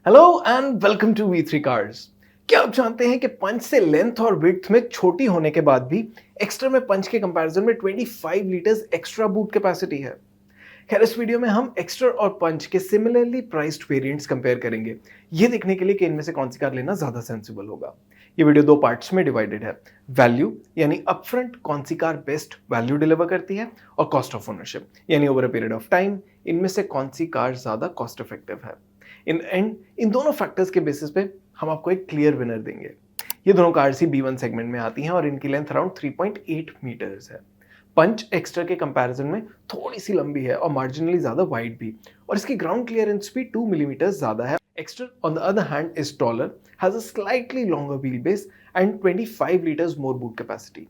Hello and welcome to V3 cars. क्या आप जानते हैं कि पंच से लेंथ और विड्थ में छोटी होने के बाद भी एक्स्ट्रा में पंच के कंपैरिजन में 25 लीटर्स एक्स्ट्रा बूट कैपेसिटी है। खैर, इस वीडियो में हम एक्स्ट्रा और पंच के सिमिलरली प्राइस्ड वेरिएंट्स कंपेयर करेंगे, ये देखने के लिए कि इनमें से कौन सी कार लेना ज्यादा सेंसिबल होगा। ये वीडियो दो पार्ट्स में डिवाइडेड है। वैल्यू यानी अपफ्रंट कौन सी कार बेस्ट वैल्यू डिलीवर करती है, और कॉस्ट ऑफ ओनरशिप यानी over a period of time इनमें से कौन सी कार ज्यादा कॉस्ट इफेक्टिव है। इन एंड इन दोनों फैक्टर्स के बेसिस पे हम आपको एक क्लियर विनर देंगे। ये दोनों कार्स ही B1 सेगमेंट में आती हैं और इनकी लेंथ अराउंड 3.8 मीटर्स है। पंच एक्स्ट्रा के कंपैरिजन में थोड़ी सी लंबी है और मार्जिनली ज्यादा वाइड भी, और इसकी ग्राउंड क्लियरेंस भी 2 मिलीमीटर ज्यादा है। Extra on the other hand is taller, has a slightly longer wheel base and 25 litres more boot capacity.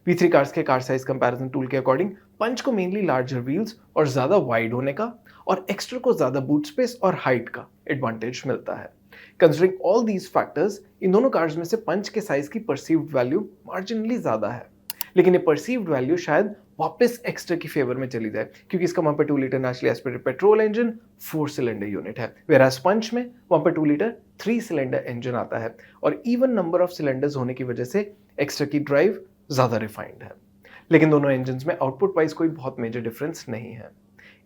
V3 cars के कार साइज कंपैरिजन टूल के अकॉर्डिंग पंच को मेनली लार्जर व्हील्स और ज्यादा wide होने का, और एक्स्ट्रा को ज्यादा बूट स्पेस और हाइट का एडवांटेज मिलता है। कंसीडरिंग ऑल दीज फैक्टर्स, इन दोनों कार्स में से पंच के साइज की परसीव्ड वैल्यू मार्जिनली ज्यादा है, लेकिन ये परसीव्ड वैल्यू शायद वापस एक्स्ट्रा की फेवर में चली जाए, क्योंकि इसका 1.2 litre naturally aspirated petrol engine 4 cylinder unit है, वेराज पंच में 1.2 लीटर 3 सिलेंडर इंजन आता है, और इवन नंबर ऑफ सिलेंडर्स होने की वजह से एक्स्ट्रा की ड्राइव ज्यादा रिफाइंड है। लेकिन दोनों इंजन्स में आउटपुट वाइज कोई बहुत मेजर डिफरेंस नहीं है।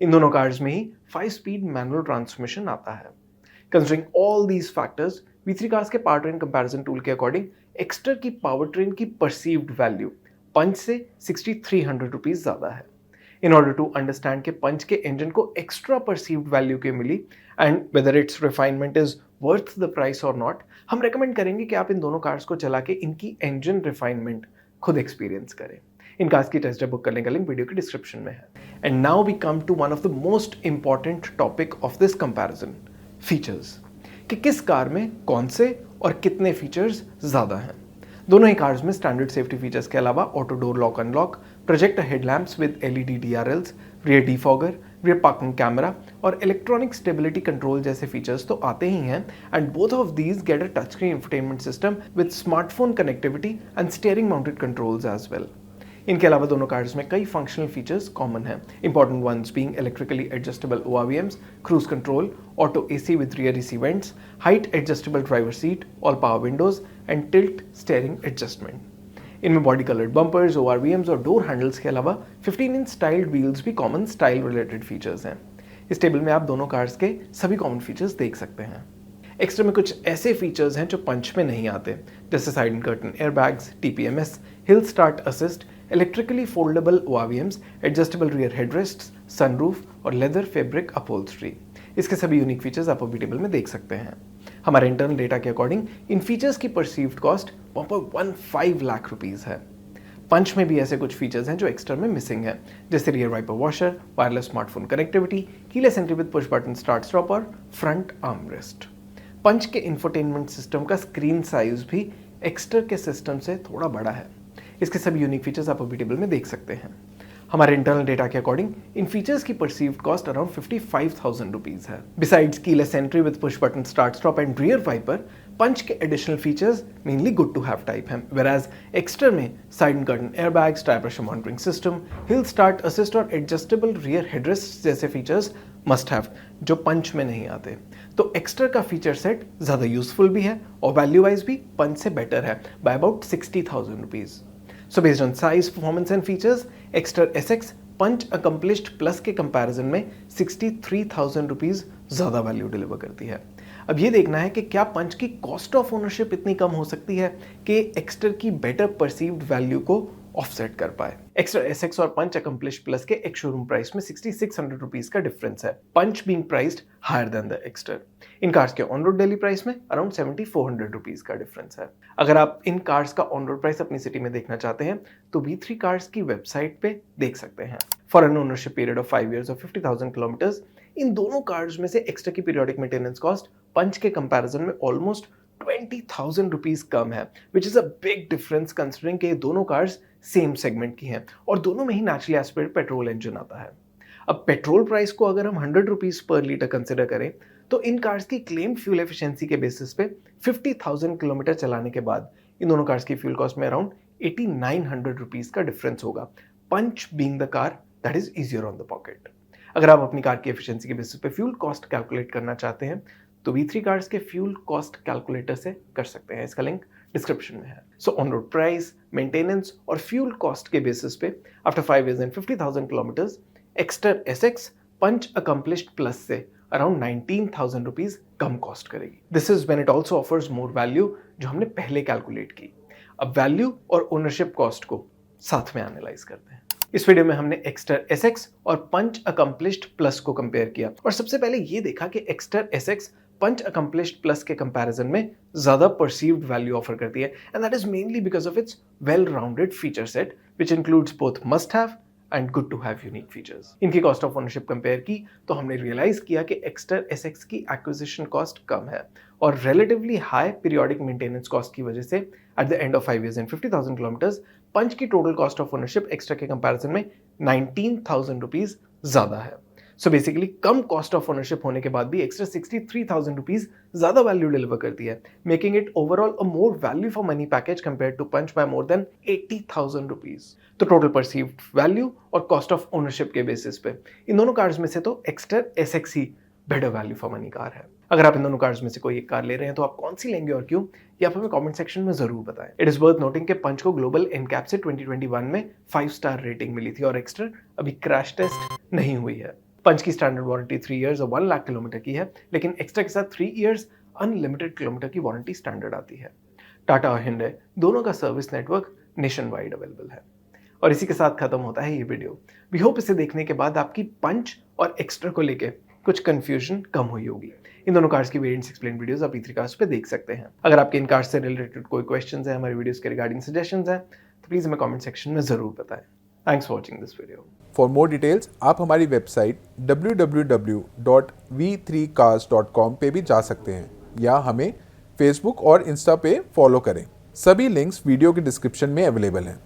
इन दोनों कार्स में ही 5 स्पीड मैनुअल ट्रांसमिशन आता है। Considering all these factors, V3 cars के पावर ट्रेन कंपैरिजन टूल के अकॉर्डिंग एक्स्ट्रा की पावर ट्रेन की परसीव्ड वैल्यू पंच से 6300 रुपीज ज्यादा है। इन ऑर्डर टू अंडरस्टैंड के पंच के इंजन को एक्स्ट्रा परसीव्ड वैल्यू के मिली and whether its refinement is worth the price और नॉट, हम रेकमेंड करेंगे कि आप इन दोनों कार्स को चला के इनकी इंजन रिफाइनमेंट खुद एक्सपीरियंस करें। इन कार्स की टेस्ट ड्राइव बुक करने का लिंक वीडियो के डिस्क्रिप्शन में है। And now we come to one of the most important topic of this comparison, features, कि किस कार में कौन से और कितने फीचर्स ज्यादा हैं। दोनों ही कार्स में स्टैंडर्ड सेफ्टी फीचर्स के अलावा auto door lock unlock, projector headlamps with LED DRLs, rear defogger, rear parking camera और इलेक्ट्रॉनिक स्टेबिलिटी कंट्रोल जैसे फीचर्स तो आते ही हैं, and both of these get a touch screen infotainment system with smartphone connectivity and steering mounted controls as well. इनके अलावा दोनों cars में कई फंक्शनल फीचर्स कॉमन हैं, important ones being electrically adjustable ORVMs, cruise control, auto AC with rear AC vents, height adjustable driver seat, all power Windows and tilt steering adjustment. इनमें body coloured bumpers, ORVMs और door handles के अलावा 15 inch styled wheels भी common style related features हैं। इस table में आप दोनों कार्स के सभी कॉमन फीचर्स देख सकते हैं। एक्स्ट्रा में कुछ ऐसे फीचर्स हैं जो पंच में नहीं आते, जैसे side and curtain airbags, TPMS, hill start assist, electrically foldable ORVMs, adjustable rear headrests, sunroof और लेदर फैब्रिक अपहोल्स्ट्री। इसके सभी यूनिक फीचर्स आप अभी टेबल में देख सकते हैं। हमारे इंटरनल डेटा के अकॉर्डिंग इन फीचर्स की परसीव्ड कॉस्ट 1.15 लाख रुपीस है। पंच में भी ऐसे कुछ फीचर्स हैं जो एक्स्ट्रा में मिसिंग है, जैसे rear wiper washer, wireless smartphone connectivity, keyless entry with push button start stop और फ्रंट आर्मरेस्ट। पंच के इंफोटेनमेंट सिस्टम का स्क्रीन साइज भी एक्स्ट्रा के सिस्टम से थोड़ा बड़ा है। इसके सभी यूनिक फीचर्स आप अभी टेबल में देख सकते हैं। हमारे इंटरनल डेटा के अकॉर्डिंग इन फीचर्स की परसीव्ड कॉस्ट अराउंड 55,000 रुपीज है। Besides keyless entry with push button start stop and rear wiper, Punch के additional features mainly good to have type हैं, वेराज एक्स्ट्रा में side and curtain airbags, tyre pressure monitoring system, hill start assist और adjustable rear headrest जैसे features must have, जो Punch में नहीं आते। तो एक्स्ट्रा का फीचर सेट ज्यादा यूजफुल भी है और वैल्यू वाइज भी पंच से बेटर है by about 60,000 rupees. So based on size, performance and features, Exter SX Punch accomplished plus के कंपैरिजन में 63,000 रुपीज ज्यादा वैल्यू डिलीवर करती है। अब ये देखना है कि क्या पंच की कॉस्ट ऑफ ओनरशिप इतनी कम हो सकती है कि एक्स्टर की बेटर परसीव्ड वैल्यू को ऑफसेट कर पाए। एक्स्टर SX और पंच अकम्पलिश्ड प्लस के एक शोरूम प्राइस में 6600 रुपीज का डिफरेंस है, Punch being priced higher than the Exter. इन कार्स के ऑन रोड डेली प्राइस में अराउंड 7400 रुपीज का डिफरेंस है। अगर आप इन कार्स का ऑन रोड प्राइस अपनी सिटी में देखना चाहते हैं तो V3 कार्स की वेबसाइट पे देख सकते हैं। For an ownership period of 5 years और 50,000 किलोमीटर्स, इन दोनों कार्स में से एक्स्ट्रा की पीरियोडिक मेंटेनेंस कॉस्ट पंच के कंपैरिजन में ऑलमोस्ट 20,000 रुपीज कम है, which is a big difference considering कि दोनों कार्स सेम सेगमेंट की हैं और दोनों में ही नेचुरली एस्पिरेटेड पेट्रोल इंजन आता है। अब पेट्रोल प्राइस को अगर हम 100 रुपीज पर लीटर कंसिडर करें तो इन कार्स की क्लेम्ड फ्यूल एफिशिएंसी के बेसिस पे 50,000 किलोमीटर चलाने के बाद इन दोनों कार्स की फ्यूल कॉस्ट में अराउंड 8900 रुपीज का डिफरेंस होगा, Punch being the car that is easier on the pocket. अगर आप अपनी कार की एफिशिएंसी के बेसिस पे फ्यूल कॉस्ट कैलकुलेट करना चाहते हैं तो V3 कार्स के फ्यूल कॉस्ट कैलकुलेटर से कर सकते हैं। इसका लिंक डिस्क्रिप्शन में है। So on road price, maintenance और फ्यूल कॉस्ट के बेसिस पे after 5 years and 50,000 kilometres Exter SX Punch accomplished plus से अराउंड 19,000 रुपीज कम कॉस्ट करेगी। This is when it also offers more value, जो हमने पहले कैलकुलेट की। अब वैल्यू और ओनरशिप कॉस्ट को साथ में एनालाइज करते हैं। इस वीडियो में हमने एक्स्टर SX और पंच अकम्प्लिश्ड प्लस को कंपेयर किया और सबसे पहले ये देखा कि Exter SX Punch accomplished plus के कंपैरिजन में ज्यादा परसीव्ड वैल्यू ऑफर करती है, and that is mainly because of its well rounded feature set which includes both must have and good to have unique features. इनकी cost of ownership compare की तो हमने realise किया कि एक्स्टर SX की acquisition cost कम है और relatively high periodic maintenance cost की वजह से at the end of 5 years and 50,000 kilometres Punch की total cost of ownership extra के कंपैरिजन में 19,000 रुपीज ज्यादा है। सो बेसिकली कम कॉस्ट ऑफ ओनरशिप होने के बाद भी एक्स्ट्रा 63,000 रुपीज ज्यादा वैल्यू डिलीवर करती है, making it overall a more value for money package compare to Punch by more than 80,000 rupees. तो टोटल परसीव्ड वैल्यू और कॉस्ट ऑफ ओनरशिप के बेसिस पे इन दोनों कार्स में से तो Exter SX he better value for money car है। अगर आप इन दोनों कार्स में से कोई एक कार ले रहे हैं तो आप कौन सी लेंगे और क्यों, ये आप हमें कमेंट सेक्शन में जरूर बताएं। इट इज वर्थ नोटिंग कि पंच को ग्लोबल एनकैप से 2021 में 5 स्टार रेटिंग मिली थी और एक्स्टर अभी क्रैश टेस्ट नहीं हुई है। पंच की स्टैंडर्ड वारंटी 3 years और 1 लाख किलोमीटर की है, लेकिन एक्स्ट्रा के साथ 3 years अनलिमिटेड किलोमीटर की वारंटी स्टैंडर्ड आती है। टाटा और हिंडे दोनों का service network nation wide available है। और इसी के साथ खत्म होता है ये वीडियो। वी होप इसे देखने के बाद आपकी पंच और एक्स्ट्रा को लेके कुछ कंफ्यूजन कम हुई होगी। इन दोनों कार्स की वेरिएंट्स एक्सप्लेन वीडियोस आप V3 कार्स पे देख सकते हैं। अगर आपके इन कार्स से रिलेटेड कोई क्वेश्चंस हैं, हमारे वीडियोस के रिगार्डिंग सजेशंस हैं, तो प्लीज हमें कमेंट सेक्शन में जरूर बताएं। Thanks for watching this video. For more details आप हमारी वेबसाइट www.v3cars.com पे भी जा सकते हैं या हमें फेसबुक और इंस्टा पे फॉलो करें। सभी लिंक्स वीडियो के डिस्क्रिप्शन में अवेलेबल हैं।